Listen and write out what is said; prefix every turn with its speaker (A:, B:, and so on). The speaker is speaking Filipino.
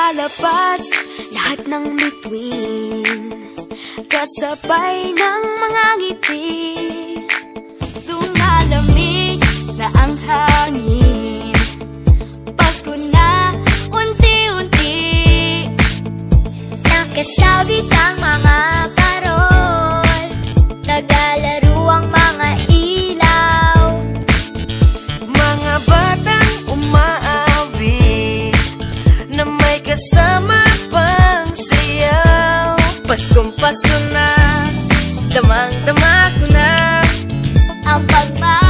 A: lumalabas lahat ng bituin, kasabay ng mga ngiti. Lumalamig na ang hangin, Pasko na unti-unti.
B: Nakasabit ang mga parol, naglalaro ang mga ilaw.
C: Mga batang umaawit na may kasama pang sayaw. Paskong Pasko na, damang-dama ko na
B: Ang pagmamahal